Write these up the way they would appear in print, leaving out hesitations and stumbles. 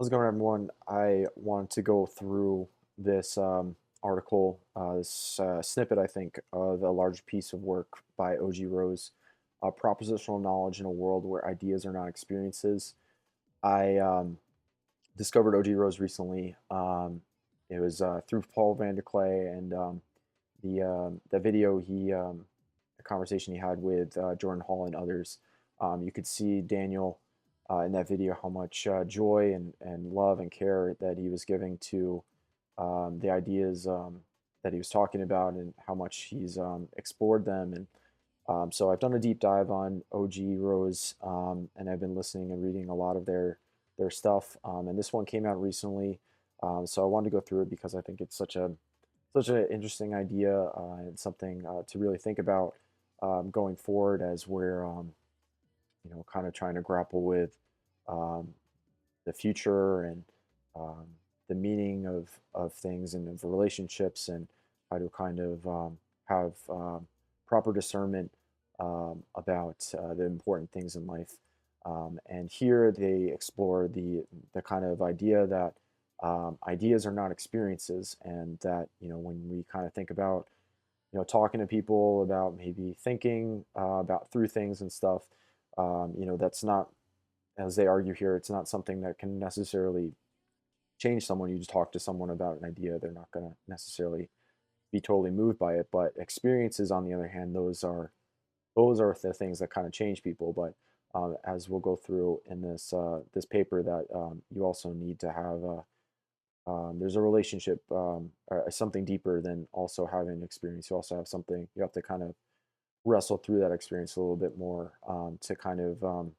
How's it going, everyone? I wanted to go through this article, this snippet, I think, of a large piece of work by O.G. Rose, Propositional Knowledge in a World Where Ideas Are Not Experiences. I discovered O.G. Rose recently. It was through Paul Vanderklay and the video the conversation he had with Jordan Hall and others. You could see Daniel in that video how much joy and love and care that he was giving to the ideas that he was talking about and how much he's explored them. And so I've done a deep dive on OG Rose, and I've been listening and reading a lot of their stuff. And this one came out recently, so I wanted to go through it because I think it's such an interesting idea and something to really think about going forward as we're kind of trying to grapple with um, the future and um, the meaning of things and of relationships and how to kind of have proper discernment about the important things in life. And here they explore the kind of idea that ideas are not experiences, and that when we kind of think about talking to people about maybe thinking about through things and stuff, that's not, as they argue here, it's not something that can necessarily change someone. You just talk to someone about an idea, they're not going to necessarily be totally moved by it. But experiences, on the other hand, those are the things that kind of change people. But as we'll go through in this paper, that you also need to have there's a relationship, something deeper than also having an experience. You also have something you have to kind of wrestle through that experience a little bit more to kind of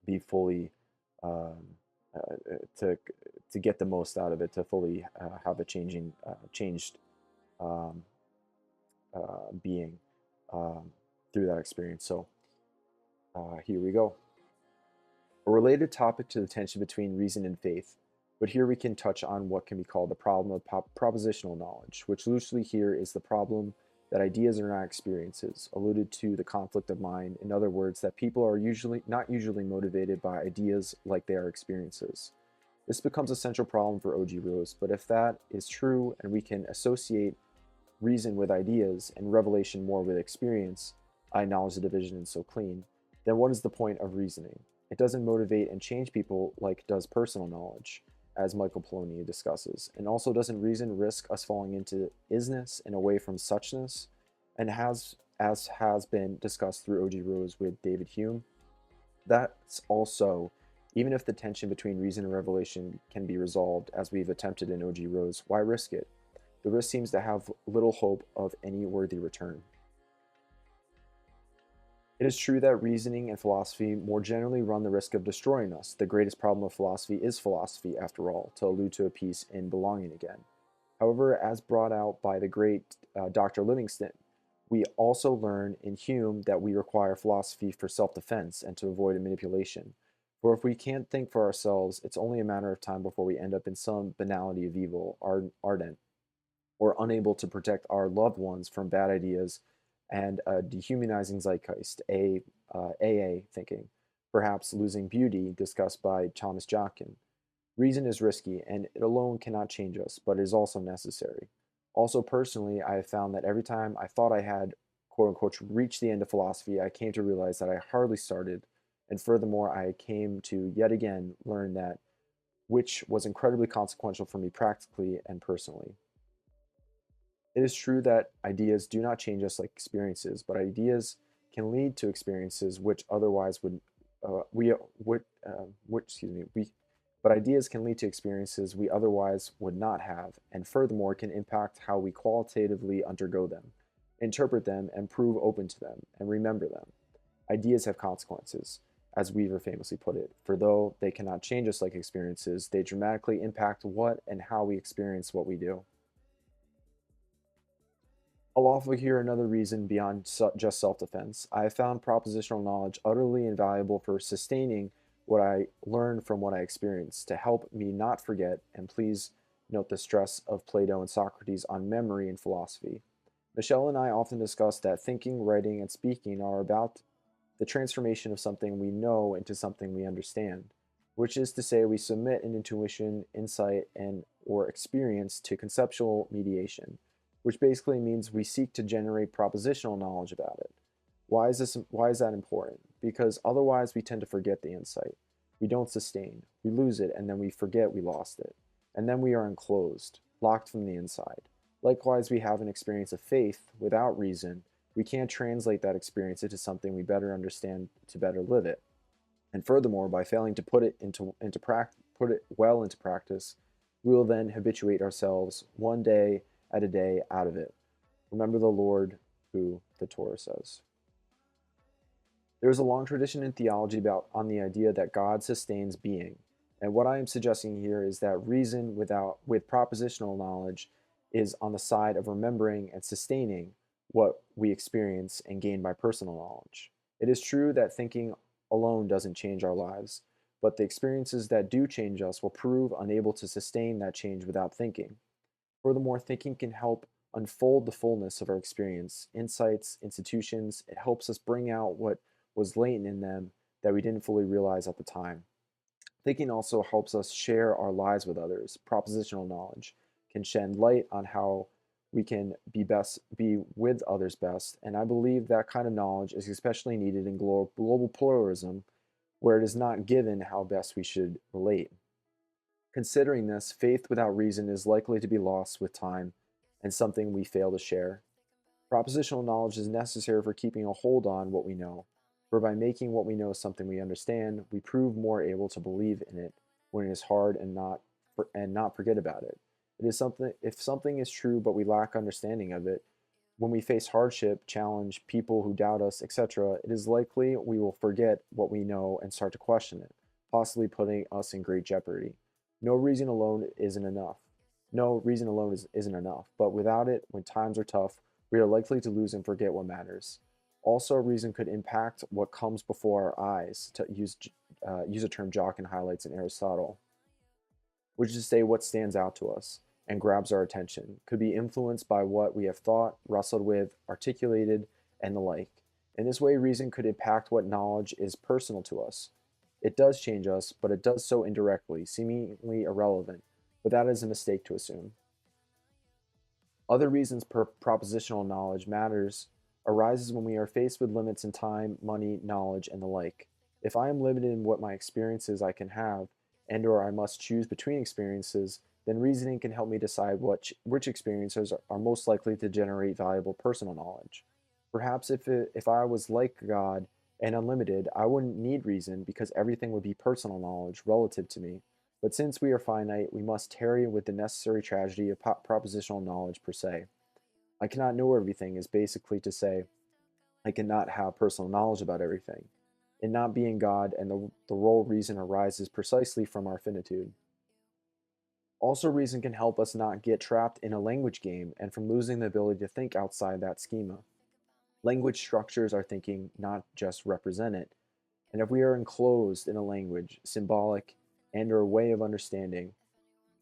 be fully um, to get the most out of it, to fully have a changed um, being um, through that experience. So here we go. A related topic to the tension between reason and faith, but here we can touch on what can be called the problem of propositional knowledge, which loosely here is the problem that ideas are not experiences, alluded to the conflict of mind. In other words, that people are not usually motivated by ideas like they are experiences. This becomes a central problem for O.G. Rose, but if that is true and we can associate reason with ideas and revelation more with experience, I acknowledge the division is so clean, then what is the point of reasoning? It doesn't motivate and change people like does personal knowledge, as Michael Poloni discusses, and also doesn't reason risk us falling into isness and away from suchness, and as has been discussed through O.G. Rose with David Hume, that's also, even if the tension between reason and revelation can be resolved as we've attempted in O.G. Rose, why risk it? The risk seems to have little hope of any worthy return. It is true that reasoning and philosophy more generally run the risk of destroying us. The greatest problem of philosophy is philosophy, after all, to allude to a piece in Belonging Again. However, as brought out by the great Dr. Livingston, we also learn in Hume that we require philosophy for self-defense and to avoid manipulation. For if we can't think for ourselves, it's only a matter of time before we end up in some banality of evil, ardent, or unable to protect our loved ones from bad ideas and a dehumanizing zeitgeist, AA thinking, perhaps losing beauty, discussed by Thomas Jotkin. Reason is risky, and it alone cannot change us, but it is also necessary. Also, personally, I have found that every time I thought I had, quote unquote, reached the end of philosophy, I came to realize that I hardly started, and furthermore, I came to yet again learn that which was incredibly consequential for me practically and personally. It is true that ideas do not change us like experiences, but ideas can lead to experiences which otherwise would we would which excuse me we but ideas can lead to experiences we otherwise would not have, and furthermore can impact how we qualitatively undergo them, interpret them, and prove open to them and remember them. Ideas have consequences, as Weaver famously put it, for though they cannot change us like experiences, they dramatically impact what and how we experience what we do. I'll offer here another reason beyond just self-defense. I have found propositional knowledge utterly invaluable for sustaining what I learned from what I experienced, to help me not forget, and please note the stress of Plato and Socrates on memory in philosophy. Michelle and I often discuss that thinking, writing, and speaking are about the transformation of something we know into something we understand. which is to say we submit an intuition, insight, and or experience to conceptual mediation, which basically means we seek to generate propositional knowledge about it. Why is that important? Because otherwise we tend to forget the insight. We don't sustain. We lose it and then we forget we lost it. And then we are enclosed, locked from the inside. Likewise, we have an experience of faith without reason. We can't translate that experience into something we better understand to better live it. And furthermore, by failing to put it well into practice, we will then habituate ourselves one day at a day out of it. Remember the Lord who the Torah says. There is a long tradition in theology on the idea that God sustains being. And what I am suggesting here is that reason with propositional knowledge is on the side of remembering and sustaining what we experience and gain by personal knowledge. It is true that thinking alone doesn't change our lives, but the experiences that do change us will prove unable to sustain that change without thinking. Furthermore, thinking can help unfold the fullness of our experience, insights, institutions. It helps us bring out what was latent in them that we didn't fully realize at the time. Thinking also helps us share our lives with others. Propositional knowledge can shed light on how we can be with others best, and I believe that kind of knowledge is especially needed in global pluralism, where it is not given how best we should relate. Considering this, faith without reason is likely to be lost with time and something we fail to share. Propositional knowledge is necessary for keeping a hold on what we know, for by making what we know something we understand, we prove more able to believe in it when it is hard and not forget about it. It is something if something is true but we lack understanding of it, when we face hardship, challenge, people who doubt us, etc., it is likely we will forget what we know and start to question it, possibly putting us in great jeopardy. No reason alone isn't enough. No reason alone isn't enough, but without it, when times are tough, we are likely to lose and forget what matters. Also, reason could impact what comes before our eyes, to use a term Jochen highlights in Aristotle, which is to say what stands out to us and grabs our attention, could be influenced by what we have thought, wrestled with, articulated, and the like. In this way, reason could impact what knowledge is personal to us. It does change us, but it does so indirectly, seemingly irrelevant, but that is a mistake to assume. Other reasons propositional knowledge matters arises when we are faced with limits in time, money, knowledge, and the like. If I am limited in what my experiences I can have, and or I must choose between experiences, then reasoning can help me decide which experiences are most likely to generate valuable personal knowledge. Perhaps if I was like God and unlimited, I wouldn't need reason because everything would be personal knowledge relative to me. But since we are finite, we must tarry with the necessary tragedy of propositional knowledge per se. I cannot know everything is basically to say I cannot have personal knowledge about everything. In not being God and the role reason arises precisely from our finitude. Also, reason can help us not get trapped in a language game and from losing the ability to think outside that schema. Language structures our thinking, not just represent it. And if we are enclosed in a language, symbolic, and or way of understanding,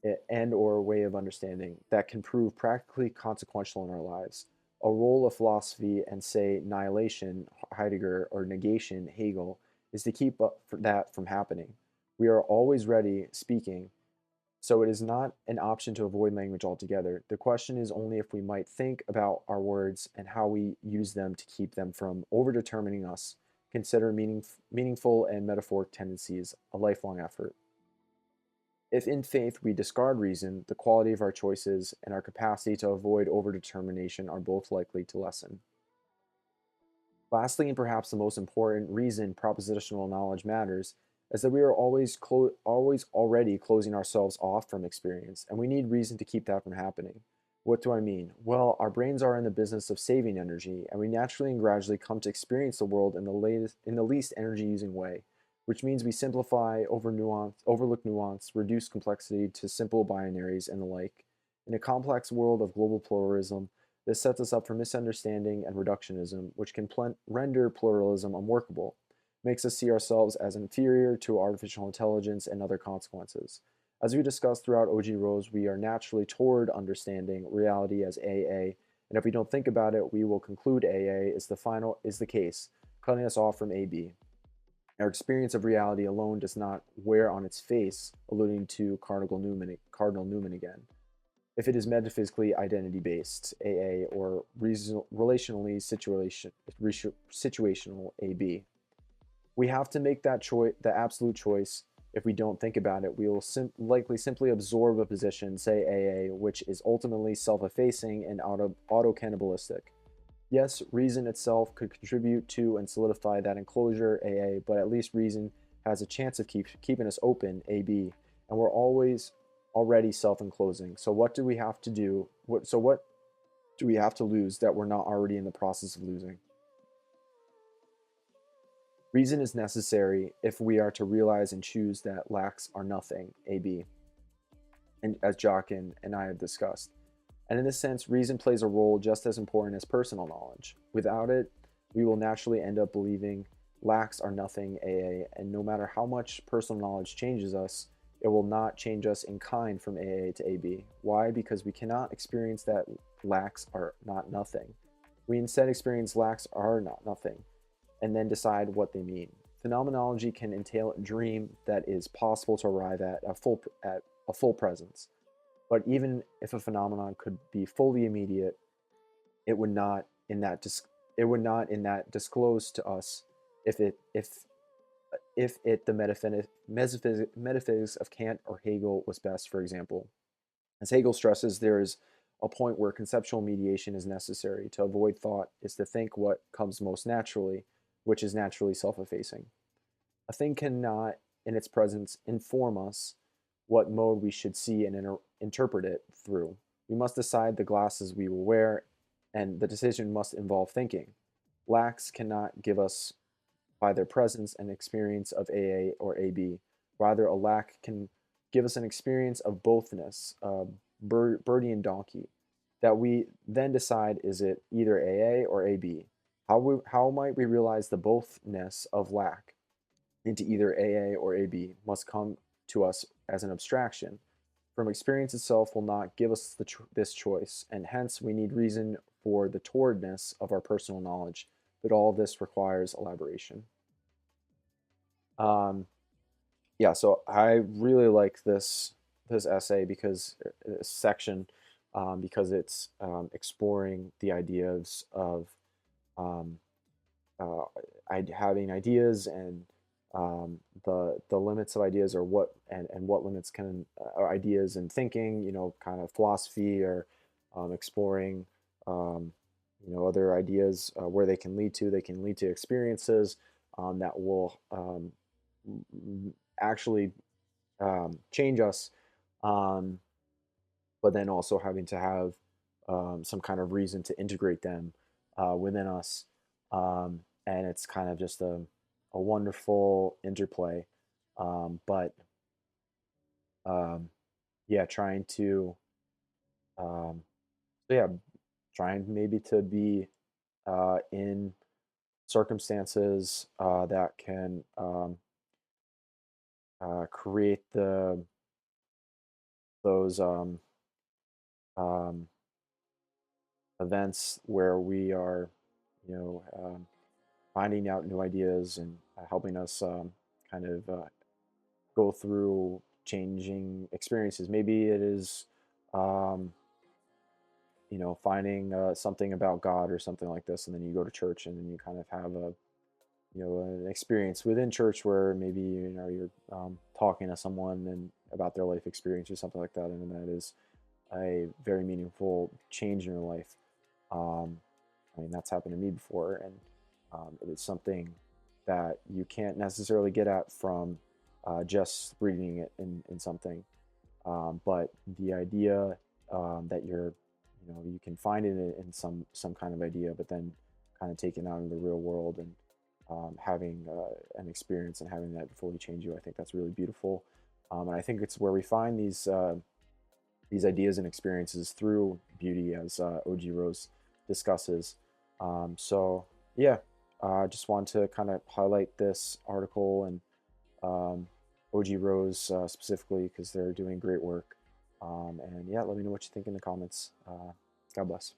that can prove practically consequential in our lives. A role of philosophy and say annihilation, Heidegger, or negation, Hegel, is to keep that from happening. We are always ready speaking, so it is not an option to avoid language altogether. The question is only if we might think about our words and how we use them to keep them from overdetermining us. Consider meaningful and metaphoric tendencies, a lifelong effort. If in faith we discard reason, the quality of our choices and our capacity to avoid overdetermination are both likely to lessen. Lastly, and perhaps the most important reason propositional knowledge matters is that we are always already closing ourselves off from experience, and we need reason to keep that from happening. What do I mean? Well, our brains are in the business of saving energy, and we naturally and gradually come to experience the world in the least energy-using way, which means we simplify, overlook nuance, reduce complexity to simple binaries and the like. In a complex world of global pluralism, this sets us up for misunderstanding and reductionism, which can render pluralism unworkable, makes us see ourselves as inferior to artificial intelligence and other consequences. As we discussed throughout O.G. Rose, we are naturally toward understanding reality as AA, and if we don't think about it, we will conclude AA is the case, cutting us off from AB. Our experience of reality alone does not wear on its face, alluding to Cardinal Newman again. If it is metaphysically identity-based, AA, or relationally situational, AB. We have to make that choice, the absolute choice. If we don't think about it, we will likely simply absorb a position, say AA, which is ultimately self-effacing and auto-cannibalistic. Yes, reason itself could contribute to and solidify that enclosure, AA, but at least reason has a chance of keeping us open, AB, and we're always already self-enclosing. So what do we have to do? What do we have to lose that we're not already in the process of losing? Reason is necessary if we are to realize and choose that lacks are nothing, AB, and as Jockin and I have discussed. And in this sense, reason plays a role just as important as personal knowledge. Without it, we will naturally end up believing lacks are nothing, AA, and no matter how much personal knowledge changes us, it will not change us in kind from AA to AB. Why? Because we cannot experience that lacks are not nothing. We instead experience lacks are not nothing, and then decide what they mean. Phenomenology can entail a dream that is possible to arrive at a full presence. But even if a phenomenon could be fully immediate, it would not in that disclose to us if it the metaphysics of Kant or Hegel was best, for example. As Hegel stresses, there is a point where conceptual mediation is necessary. To avoid thought is to think what comes most naturally, which is naturally self-effacing. A thing cannot, in its presence, inform us what mode we should see and interpret it through. We must decide the glasses we will wear, and the decision must involve thinking. Lacks cannot give us, by their presence, an experience of AA or AB. Rather, a lack can give us an experience of bothness, birdie and donkey, that we then decide is it either AA or AB. How might we realize the bothness of lack into either AA or AB must come to us as an abstraction. From experience itself will not give us this choice, and hence we need reason for the towardness of our personal knowledge, but all of this requires elaboration. Um, yeah, so I really like this essay because this section because it's exploring the ideas of um, uh, having ideas and the limits of ideas or and what limits can ideas and thinking, you know, kind of philosophy or exploring other ideas where they can lead to experiences that will actually change us, um, but then also having to have some kind of reason to integrate them within us. And it's kind of just a wonderful interplay. But um, yeah, trying to, um, yeah, trying maybe to be in circumstances that can create those um, events where we are, finding out new ideas and helping us kind of go through changing experiences. Maybe it is, um, finding something about God or something like this, and then you go to church and then you kind of have an experience within church where maybe you're talking to someone and about their life experience or something like that, and that is a very meaningful change in your life. Um, I mean, that's happened to me before, and it is something that you can't necessarily get at from just reading it in something. But the idea that you can find it in some kind of idea, but then kind of taking out in the real world and having an experience and having that fully change you, I think that's really beautiful. And I think it's where we find these ideas and experiences through beauty, as O.G. Rose discusses. So yeah, I just want to kind of highlight this article and um, OG Rose specifically because they're doing great work. And yeah, let me know what you think in the comments. God bless.